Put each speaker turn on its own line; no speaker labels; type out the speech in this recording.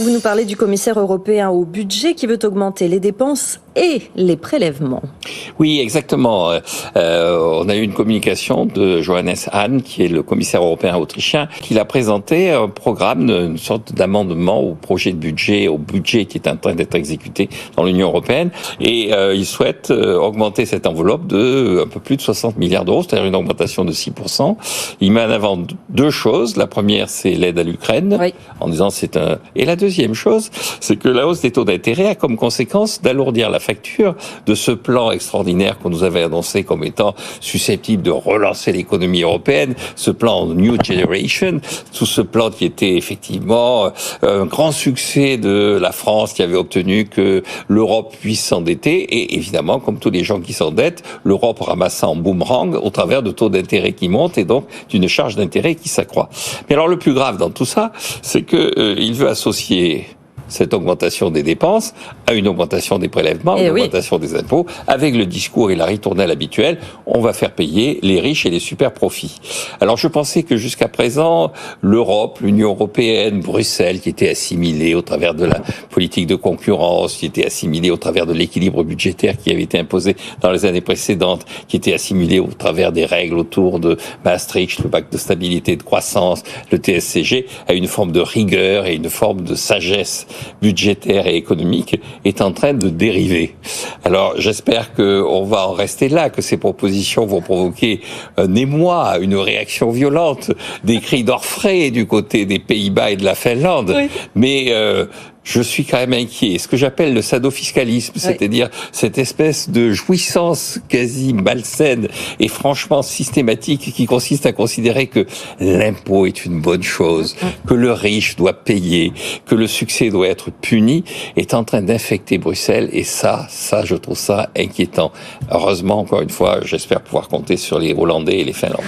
vous nous parlez du commissaire européen au budget qui veut augmenter les dépenses et les prélèvements.
Oui, exactement. On a eu une communication de Johannes Hahn, qui est le commissaire européen autrichien, qui a présenté un programme, une sorte d'amendement au projet de budget, au budget qui est en train d'être exécuté dans l'Union européenne. Et il souhaite augmenter cette enveloppe de un peu plus de 60 milliards d'euros, c'est-à-dire une augmentation de 6%. Il met en avant deux choses. La première, c'est l'aide à l'Ukraine, oui, en disant c'est un... Et la deuxième chose, c'est que la hausse des taux d'intérêt a comme conséquence d'alourdir la facture de ce plan extraordinaire qu'on nous avait annoncé comme étant susceptible de relancer l'économie européenne, ce plan New Generation, tout ce plan qui était effectivement un grand succès de la France, qui avait obtenu que l'Europe puisse s'endetter, et évidemment, comme tous les gens qui s'endettent, l'Europe ramassant en boomerang au travers de taux d'intérêt qui montent et donc d'une charge d'intérêt qui s'accroît. Mais alors le plus grave dans tout ça, c'est que il veut associer cette augmentation des dépenses à une augmentation des prélèvements, une augmentation des impôts, avec le discours et la ritournelle habituelle, on va faire payer les riches et les super profits. Alors je pensais que jusqu'à présent, l'Europe, l'Union européenne, Bruxelles, qui était assimilée au travers de la politique de concurrence, qui était assimilée au travers de l'équilibre budgétaire qui avait été imposé dans les années précédentes, qui était assimilée au travers des règles autour de Maastricht, le pacte de stabilité et de croissance, le TSCG, à une forme de rigueur et une forme de sagesse budgétaire et économique, est en train de dériver. Alors j'espère qu'on va en rester là, que ces propositions vont provoquer un émoi, une réaction violente, des cris d'orfraie du côté des Pays-Bas et de la Finlande. Oui. Mais je suis quand même inquiet. Ce que j'appelle le sadofiscalisme, c'est-à-dire cette espèce de jouissance quasi malsaine et franchement systématique qui consiste à considérer que l'impôt est une bonne chose, que le riche doit payer, que le succès doit être puni, est en train d'infecter Bruxelles, et ça, je trouve ça inquiétant. Heureusement, encore une fois, j'espère pouvoir compter sur les Hollandais et les Finlandais.